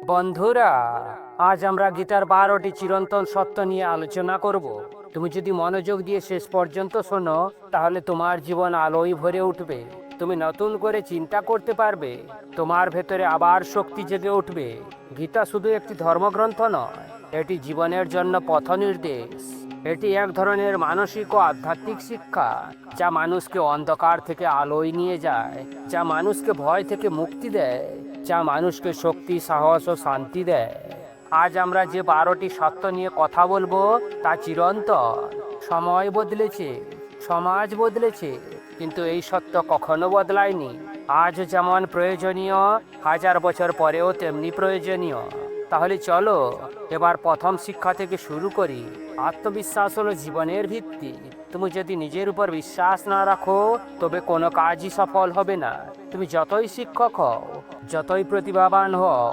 বন্ধুরা, আজ আমরা গীতার 12টি চিরন্তন সত্য নিয়ে আলোচনা করব। তুমি যদি মনোযোগ দিয়ে শেষ পর্যন্ত শোনো, তাহলে তোমার জীবন আলোয় ভরে উঠবে। তুমি নতুন করে চিন্তা করতে পারবে, তোমার ভেতরে আবার শক্তি জেগে উঠবে। গীতা শুধু একটি ধর্মগ্রন্থ নয়, এটি জীবনের জন্য পথ নির্দেশ। এটি এক ধরনের মানসিক ও আধ্যাত্মিক শিক্ষা, যা মানুষকে অন্ধকার থেকে আলোয় নিয়ে যায়, যা মানুষকে ভয় থেকে মুক্তি দেয়, যা মানুষকে শক্তি, সাহস ও শান্তি দেয়। আজ আমরা যে 12টি সত্য নিয়ে কথা বলবো তা চিরন্তন। সময় বদলেছে, সমাজ বদলেছে, কিন্তু এই সত্য কখনো বদলায়নি। আজ যেমন প্রয়োজনীয়, 1000 বছর পরেও তেমনি প্রয়োজনীয়। তাহলে চলো এবার প্রথম শিক্ষা থেকে শুরু করি। আত্মবিশ্বাস হলো জীবনের ভিত্তি। তুমি যদি নিজের উপর বিশ্বাস না রাখো, তবে কোনো কাজই সফল হবে না। তুমি যতই শিক্ষক হও, যতই প্রতিভাবান হও,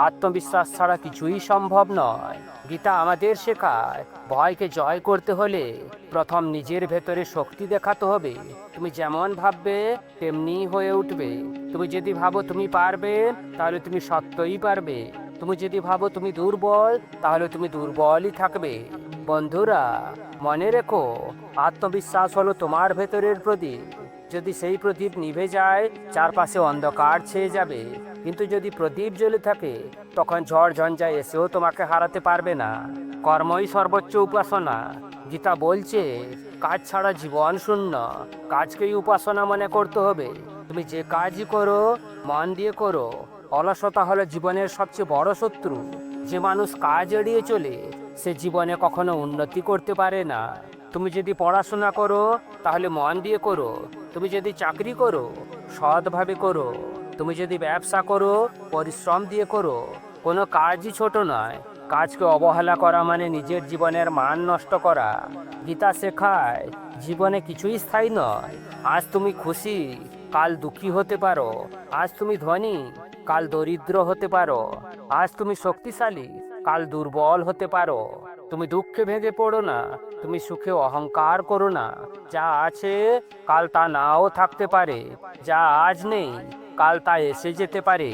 আত্মবিশ্বাস ছাড়া কিছুই সম্ভব নয়। গীতা আমাদের শেখায়, ভয়কে জয় করতে হলে প্রথম নিজের ভেতরে শক্তি দেখাতে হবে। তুমি যেমন ভাববে তেমনি হয়ে উঠবে। তুমি যদি ভাবো তুমি পারবে, তাহলে তুমি সত্যই পারবে। তুমি যদি ভাবো তুমি দুর্বল, তাহলে তুমি দুর্বলই থাকবে। বন্ধুরা, মনে রেখো, আত্মবিশ্বাস হলো তোমার ভেতরের প্রদীপ। যদি সেই প্রদীপ নিভে যায়, চারপাশে অন্ধকার ছেয়ে যাবে। কিন্তু যদি প্রদীপ জ্বলে থাকে, তখন ঝড় ঝঞ্ঝা এসেও তোমাকে হারাতে পারবে না। কর্মই সর্বোচ্চ উপাসনা। গীতা বলছে, কাজ ছাড়া জীবন শূন্য। কাজকেই উপাসনা মনে করতে হবে। তুমি যে কাজই করো, মন দিয়ে করো। অলসতা হলো জীবনের সবচেয়ে বড় শত্রু। যে মানুষ কাজ এড়িয়ে চলে, সে জীবনে কখনো উন্নতি করতে পারে না। তুমি যদি পড়াশোনা করো, তাহলে মন দিয়ে করো। তুমি যদি চাকরি করো, সৎভাবে করো। তুমি যদি ব্যবসা করো, পরিশ্রম দিয়ে করো। কোনো কাজই ছোট নয়। কাজকে অবহেলা করা মানে নিজের জীবনের মান নষ্ট করা। গীতা শেখায়, জীবনে কিছুই স্থায়ী নয়। আজ তুমি খুশি, কাল দুঃখী হতে পারো। আজ তুমি ধনী, কাল দরিদ্র হতে পারো। আজ তুমি শক্তিশালী, কাল দুর্বল হতে পারো। তুমি দুঃখে ভেঙে পড়ো না, তুমি সুখে অহংকার করো না। যা আছে কাল তা নাও থাকতে পারে। যা আজ নেই, কাল তা এসে যেতে পারে।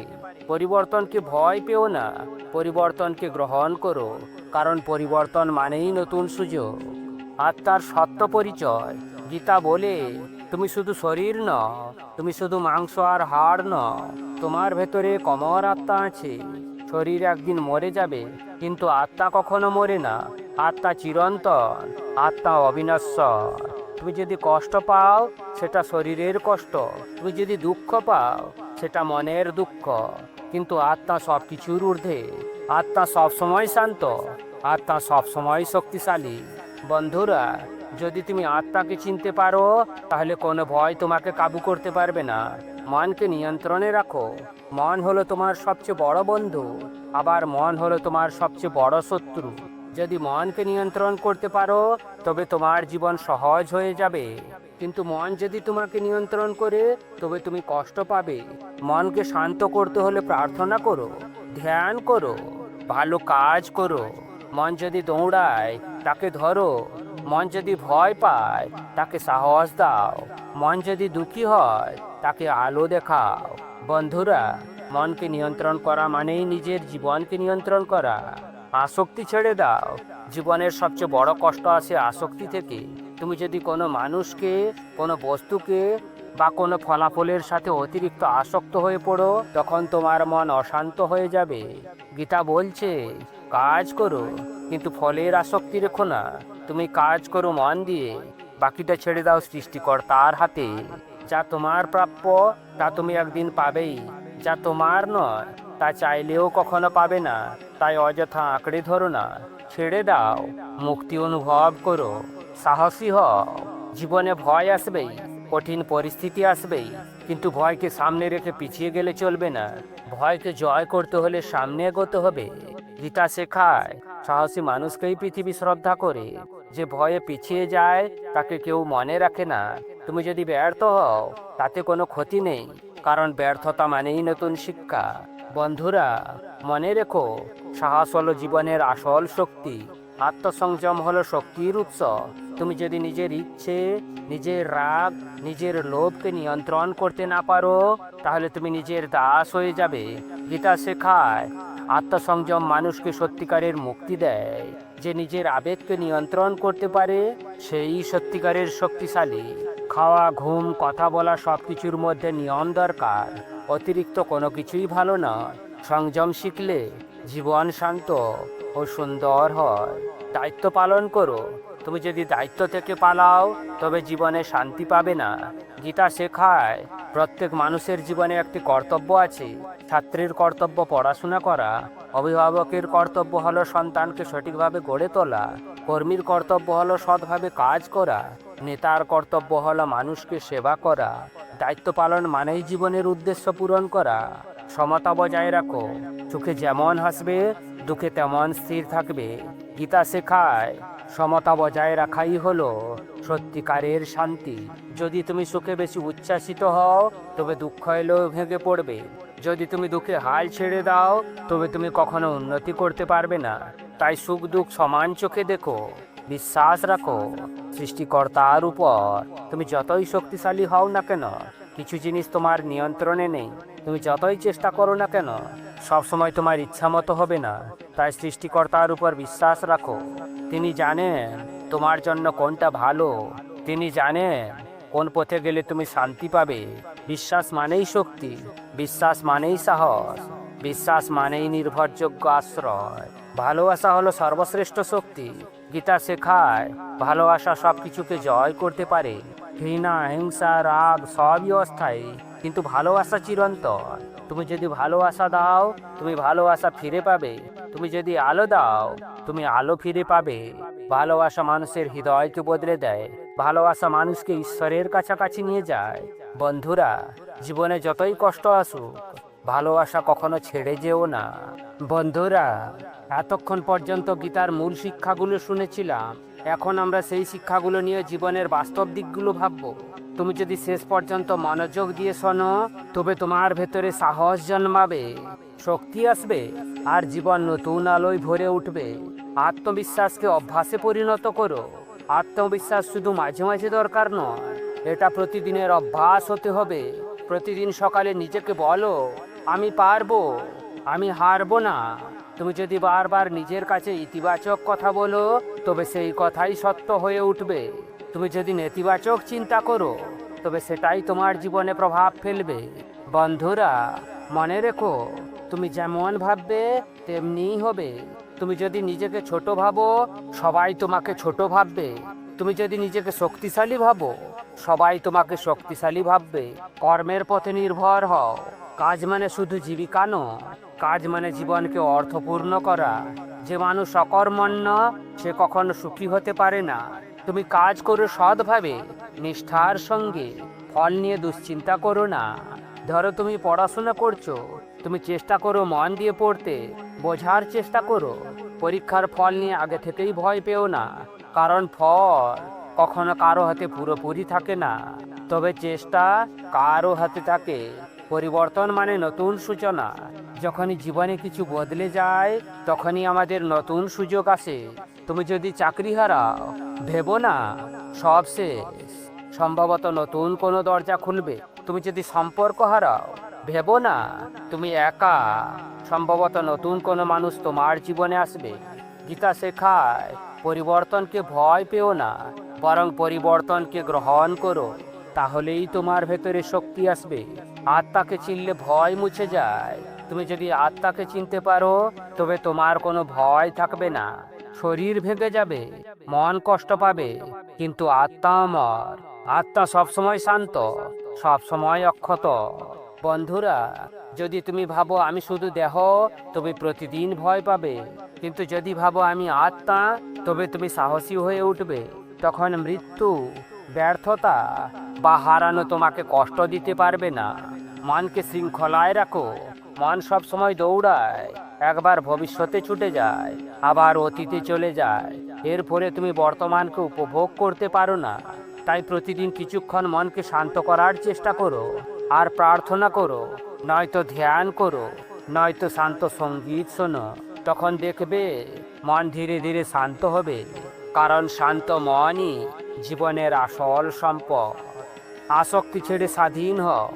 পরিবর্তনকে ভয় পেও না, পরিবর্তনকে গ্রহণ করো। কারণ পরিবর্তন মানেই নতুন সুযোগ। আত্মার সত্য পরিচয়। গীতা বলে, তুমি শুধু শরীর নও, তুমি শুধু মাংস আর হাড় নও। তোমার ভেতরে কমর আত্মা আছে। শরীর একদিন মরে যাবে, কিন্তু আত্মা কখনো মরে না। আত্মা চিরন্তন, আত্মা অবিনশ্বর। তুমি যদি কষ্ট পাও, সেটা শরীরের কষ্ট। তুমি যদি দুঃখ পাও, সেটা মনের দুঃখ। কিন্তু আত্মা সব কিছুর ঊর্ধ্বে। আত্মা সবসময় শান্ত, আত্মা সবসময় শক্তিশালী। বন্ধুরা, যদি তুমি আত্মাকে চিনতে পারো, তাহলে কোনো ভয় তোমাকে কাবু করতে পারবে না। মনকে নিয়ন্ত্রণে রাখো। মন হলো তোমার সবচেয়ে বড় বন্ধু, আবার মন হলো তোমার সবচেয়ে বড় শত্রু। যদি মনকে নিয়ন্ত্রণ করতে পারো, তবে তোমার জীবন সহজ হয়ে যাবে। কিন্তু মন যদি তোমাকে নিয়ন্ত্রণ করে, তবে তুমি কষ্ট পাবে। মনকে শান্ত করতে হলে প্রার্থনা করো, ধ্যান করো, ভালো কাজ করো। মন যদি দৌড়ায়, তাকে ধরো। মন যদি ভয় পায়, তাকে সাহস দাও। মন যদি দুঃখী হয়, তাকে আলো দেখাও। বন্ধুরা, মনকে নিয়ন্ত্রণ করা মানেই নিজের জীবনকে নিয়ন্ত্রণ করা। আসক্তি ছেড়ে দাও। জীবনের সবচেয়ে বড় কষ্ট আসে আসক্তি থেকে। তুমি যদি কোনো মানুষকে, কোনো বস্তুকে বা কোনো ফলাফলের সাথে অতিরিক্ত আসক্ত হয়ে পড়ো, তখন তোমার মন অশান্ত হয়ে যাবে। গীতা বলছে, কাজ করো, কিন্তু ফলের আসক্তি রেখো না। তুমি কাজ করো মন দিয়ে, বাকিটা ছেড়ে দাও সৃষ্টিকর্তার হাতে। যা তোমার প্রাপ্য, তা তুমি একদিন পাবেই। যা তোমার নয়, তা চাইলেও কখনো পাবে না। তাই অযথা আঁকড়ে ধরো না, ছেড়ে দাও। মুক্তি অনুভব করো, সাহসী হও। জীবনে ভয় আসবেই, কঠিন পরিস্থিতি আসবেই, কিন্তু ভয়কে সামনে রেখে পিছিয়ে গেলে চলবে না। ভয়কে জয় করতে হলে সামনে এগোতে হবে। গীতা শেখায়, সাহসী মানুষকেই পৃথিবী শ্রদ্ধা করে। যে ভয়ে পিছিয়ে যায়, তাকে কেউ মনে রাখে না। তুমি যদি ব্যর্থ হও, তাতে কোনো ক্ষতি নেই, কারণ ব্যর্থতা মানেই নতুন শিক্ষা। বন্ধুরা, মনে রেখো, সাহস হলো জীবনের আসল শক্তি। আত্মসংযম হলো শক্তির উৎস। তুমি যদি নিজের ইচ্ছে, নিজের রাগ, নিজের লোভকে নিয়ন্ত্রণ করতে না পারো, তাহলে তুমি নিজের দাস হয়ে যাবে। গীতা শেখায়, আত্মসংযম মানুষকে সত্যিকারের মুক্তি দেয়। যে নিজের আবেগকে নিয়ন্ত্রণ করতে পারে সেই সত্যিকারের শক্তিশালী। খাওয়া, ঘুম, কথা বলা সবকিছুর মধ্যে নিয়ম দরকার, অতিরিক্ত কোনো কিছুই ভালো নয়। সংযম শিখলে জীবন শান্ত ও সুন্দর হয়। দায়িত্ব পালন করো। তুমি যদি দায়িত্ব থেকে পালাও তবে জীবনে শান্তি পাবে না। গীতা শেখায় প্রত্যেক মানুষের জীবনে একটি কর্তব্য আছে। ছাত্রের কর্তব্য পড়াশোনা করা, অভিভাবকের কর্তব্য হলো সন্তানকে সঠিকভাবে গড়ে তোলা, কর্মীর কর্তব্য হলো সৎভাবে কাজ করা, নেতার কর্তব্য হলো মানুষকে সেবা করা। দায়িত্ব পালন মানেই জীবনের উদ্দেশ্য পূরণ করা। সমতা বজায় রাখো। সুখে যেমন হাসবে দুঃখে তেমন স্থির থাকবে। গীতা শেখায় সমতা বজায় রাখাই হলো সত্যিকারের শান্তি। যদি তুমি সুখে বেশি উচ্ছ্বাসিত হও তবে দুঃখ এলেও ভেঙে পড়বে। যদি তুমি দুঃখে হাল ছেড়ে দাও তবে তুমি কখনো উন্নতি করতে পারবে না। তাই সুখ দুঃখ সমান চোখে দেখো, বিশ্বাস রাখো সৃষ্টিকর্তার উপর। তুমি যতই শক্তিশালী হও না কেন, কিছু জিনিস তোমার নিয়ন্ত্রণে নেই। তুমি যতই চেষ্টা করো না কেন, সবসময় তোমার ইচ্ছা মতো হবে না। তাই সৃষ্টিকর্তার উপর বিশ্বাস রাখো। তিনি জানেন তোমার জন্য কোনটা ভালো। তিনি জানেন কোন পথে গেলে তুমি শান্তি পাবে। বিশ্বাস মানেই শক্তি, বিশ্বাস মানেই সাহস, বিশ্বাস মানেই নির্ভরযোগ্য আশ্রয়। ভালোবাসা হলো সর্বশ্রেষ্ঠ শক্তি। গীতা শেখায় ভালোবাসা সব কিছুকে জয় করতে পারে। ঘৃণা, হিংসা, রাগ সবই অস্থায়ী, কিন্তু ভালোবাসা চিরন্তন। তুমি যদি ভালোবাসা দাও তুমি ভালোবাসা ফিরে পাবে। তুমি যদি আলো দাও তুমি আলো ফিরে পাবে। ভালোবাসা মানুষের হৃদয়কে বদলে দেয়। ভালোবাসা মানুষকে ঈশ্বরের কাছাকাছি নিয়ে যায়। বন্ধুরা, জীবনে যতই কষ্ট আসুক ভালোবাসা কখনো ছেড়ে যেও না। বন্ধুরা, এতক্ষণ পর্যন্ত গীতার মূল শিক্ষাগুলো শুনেছিলাম। এখন আমরা সেই শিক্ষাগুলো নিয়ে জীবনের বাস্তব দিকগুলো ভাবব। তুমি যদি শেষ পর্যন্ত মনোযোগ দিয়ে শোনো তবে তোমার ভেতরে সাহস জন্মাবে, শক্তি আসবে আর জীবন নতুন আলোয় ভরে উঠবে। আত্মবিশ্বাসকে অভ্যাসে পরিণত করো। আত্মবিশ্বাস শুধু মাঝে মাঝে দরকার নয়, এটা প্রতিদিনের অভ্যাস হতে হবে। প্রতিদিন সকালে নিজেকে বলো, আমি পারবো, আমি হারবো না। তুমি যদি বারবার নিজের কাছে ইতিবাচক কথা বলো তবে সেই কথাই সত্য হয়ে উঠবে। তুমি যদি নেতিবাচক চিন্তা করো তবে সেটাই তোমার জীবনে প্রভাব ফেলবে। বন্ধুরা, মনে রেখো, তুমি যেমন ভাববে তেমনিই হবে। তুমি যদি নিজেকে ছোট ভাবো সবাই তোমাকে ছোট ভাববে। তুমি যদি নিজেকে শক্তিশালী ভাবো সবাই তোমাকে শক্তিশালী ভাববে। কর্মের পথে নির্ভর হও। কাজ মানে শুধু জীবিকা নয়, কাজ মানে জীবনকে অর্থপূর্ণ করা। যে মানুষ অকর্মণ্য সে কখনো সুখী হতে পারে না। তুমি কাজ করো সৎভাবে, নিষ্ঠার সঙ্গে। ফল নিয়ে দুশ্চিন্তা করো না। ধরো তুমি পড়াশোনা করছো, তুমি চেষ্টা করো মন দিয়ে পড়তে, বোঝার চেষ্টা করো। পরীক্ষার ফল নিয়ে আগে থেকেই ভয় পেও না, কারণ ফল কখনো কারো হাতে পুরোপুরি থাকে না, তবে চেষ্টা কারো হাতে থাকে। পরিবর্তন মানে নতুন সূচনা। যখনই জীবনে কিছু বদলে যায় তখনই আমাদের নতুন সুযোগ আসে। তুমি যদি চাকরি হারাও ভেবো না সব শেষ, সম্ভবত নতুন কোনো দরজা খুলবে। তুমি যদি সম্পর্ক হারাও ভেবো না তুমি একা, সম্ভবত নতুন কোনো মানুষ তোমার জীবনে আসবে। গীতা শেখায় পরিবর্তনকে ভয় পেও না, বরং পরিবর্তনকে গ্রহণ করো, তাহলেই তোমার ভেতরে শক্তি আসবে। আত্মাকে চিনলে ভয় মুছে যায়। তুমি যদি আত্মাকে চিনতে পারো তবে তোমার কোনো ভয় থাকবে না। শরীর ভেঙে যাবে, মন কষ্ট পাবে, কিন্তু আত্মা অমর। আত্মা সবসময় শান্ত, সবসময় অক্ষত। বন্ধুরা, যদি তুমি ভাবো আমি শুধু দেহ তবে প্রতিদিন ভয় পাবে, কিন্তু যদি ভাবো আমি আত্মা তবে তুমি সাহসী হয়ে উঠবে। তখন মৃত্যু, ব্যর্থতা বা হারানো তোমাকে কষ্ট দিতে পারবে না। মনকে শৃঙ্খলায় রাখো। মন সব সময় দৌড়ায়, একবার ভবিষ্যতে ছুটে যায়, আবার অতীতে চলে যায়। এর ফলে তুমি বর্তমানকে উপভোগ করতে পারো না। তাই প্রতিদিন কিছুক্ষণ মনকে শান্ত করার চেষ্টা করো, আর প্রার্থনা করো, নয়তো ধ্যান করো, নয়তো শান্ত সঙ্গীত শোনো। তখন দেখবে মন ধীরে ধীরে শান্ত হবে, কারণ শান্ত মনই জীবনের আসল সম্পদ। আসক্তি ছেড়ে স্বাধীন হও।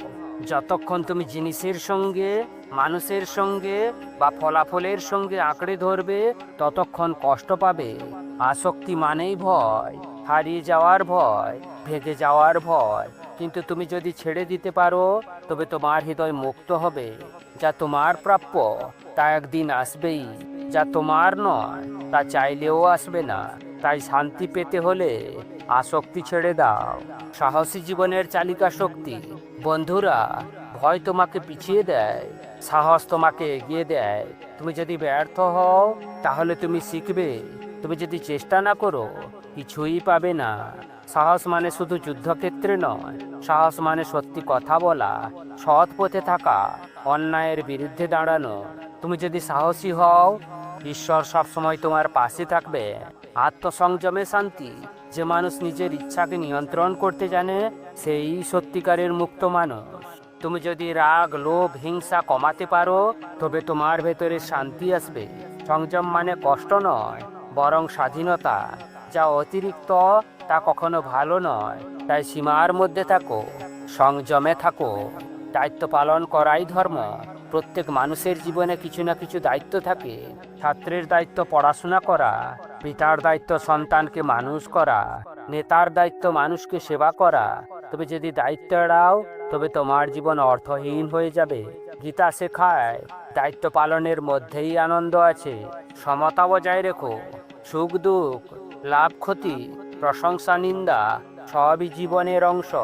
যতক্ষণ তুমি জিনিসের সঙ্গে মানুষের সঙ্গে বা ফলাফলের সঙ্গে আঁকড়ে ধরবে, ততক্ষণ কষ্ট পাবে। আসক্তি মানেই ভয়, হারিয়ে যাওয়ার ভয়, ভেঙে যাওয়ার ভয়। কিন্তু তুমি যদি ছেড়ে দিতে পারো, তবে তোমার হৃদয় মুক্ত হবে। যা তোমার প্রাপ্য তা একদিন আসবেই, যা তোমার নয় তা চাইলেও আসবে না। তাই শান্তি পেতে হলে আসক্তি ছেড়ে দাও। সাহসী জীবনের চালিকা শক্তি। বন্ধুরা, ভয় তোমাকে পিছিয়ে দেয়, সাহস তোমাকে এগিয়ে দেয়। তুমি যদি ব্যর্থ হও, তাহলে তুমি শিখবে। তুমি যদি চেষ্টা না করো, কিছুই পাবে না। সাহস মানে শুধু যুদ্ধক্ষেত্রে নয়, সাহস মানে সত্যি কথা বলা, সৎ পথে থাকা, অন্যায়ের বিরুদ্ধে দাঁড়ানো। তুমি যদি সাহসী হও, ঈশ্বর সবসময় তোমার পাশে থাকবে। আত্মসংযমে শান্তি। যে মানুষ নিজের ইচ্ছাকে নিয়ন্ত্রণ করতে জানে, সেই সত্যিকারের মুক্ত মানুষ। তুমি যদি রাগ, লোভ, হিংসা কমাতে পারো, তবে তোমার ভেতরে শান্তি আসবে। সংযম মানে কষ্ট নয়, বরং স্বাধীনতা। যা অতিরিক্ত তা কখনো ভালো নয়। তাই সীমার মধ্যে থাকো, সংযমে থাকো। দায়িত্ব পালন করাই ধর্ম। প্রত্যেক মানুষের জীবনে কিছু না কিছু দায়িত্ব থাকে। ছাত্রের দায়িত্ব পড়াশোনা করা, পিতার দায়িত্ব সন্তানকে মানুষ করা, নেতার দায়িত্ব মানুষকে সেবা করা। তুমি যদি দায়িত্ব এড়াও, তবে তোমার জীবন অর্থহীন হয়ে যাবে। গীতা শেখায় দায়িত্ব পালনের মধ্যেই আনন্দ আছে। সমতা বজায় রেখো। সুখ দুঃখ, লাভ ক্ষতি, প্রশংসা নিন্দা সবই জীবনের অংশ।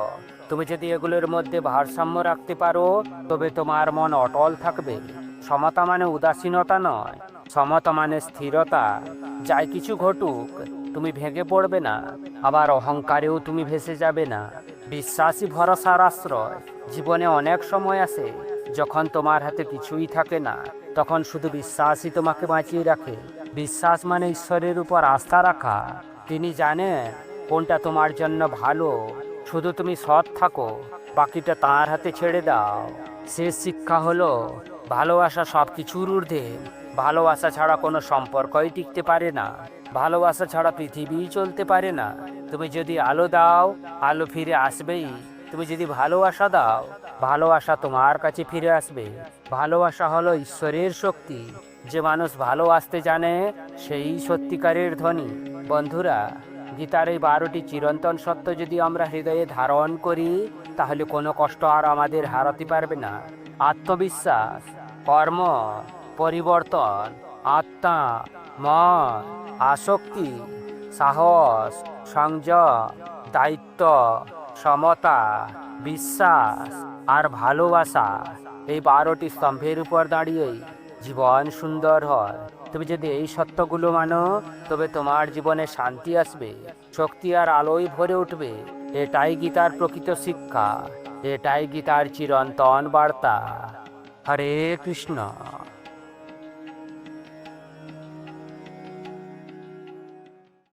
তুমি যদি এগুলোর মধ্যে ভারসাম্য রাখতে পারো, তবে তোমার মন অটল থাকবে। সমতা মানে উদাসীনতা নয়, সমতা মানে স্থিরতা। যাই কিছু ঘটুক, তুমি ভেঙে পড়বে না, আবার অহংকারেও তুমি ভেসে যাবে না। বিশ্বাসী ভরসার আশ্রয়। জীবনে অনেক সময় আসে যখন তোমার হাতে কিছুই থাকে না, তখন শুধু বিশ্বাসই তোমাকে বাঁচিয়ে রাখে। বিশ্বাস মানে ঈশ্বরের উপর আস্থা রাখা। তিনি জানেন কোনটা তোমার জন্য ভালো। শুধু তুমি সৎ থাকো, বাকিটা তাঁর হাতে ছেড়ে দাও। শেষ শিক্ষা হলো, ভালোবাসা সব কিছুর ঊর্ধ্বে। ভালোবাসা ছাড়া কোনো সম্পর্কই টিকতে পারে না। ভালোবাসা ছাড়া পৃথিবী চলতে পারে না। তুমি যদি আলো দাও, আলো ফিরে আসবেই। তুমি যদি ভালোবাসা দাও, ভালোবাসা তোমার কাছে ফিরে আসবে। ভালোবাসা হলো ঈশ্বরের শক্তি। যে মানুষ ভালোবাসতে জানে, সেই সত্যিকারের ধনী। বন্ধুরা, গীতার এই 12টি চিরন্তন সত্য যদি আমরা হৃদয়ে ধারণ করি, তাহলে কোনো কষ্ট আর আমাদের হারাতে পারবে না। আত্মবিশ্বাস, কর্ম, পরিবর্তন, আত্মা, মন, আসক্তি, সাহস, সংযম, দায়িত্ব, সমতা, বিশ্বাস আর ভালোবাসা, এই 12টি স্তম্ভের উপর দাঁড়িয়েই জীবন সুন্দর হয়। তুমি যদি এই সত্যগুলো মানো, তবে তোমার জীবনে শান্তি আসবে, শক্তি আর আলোয় ভরে উঠবে। এটাই গীতার প্রকৃত শিক্ষা, এটাই গীতার চিরন্তন বার্তা। হরে কৃষ্ণ।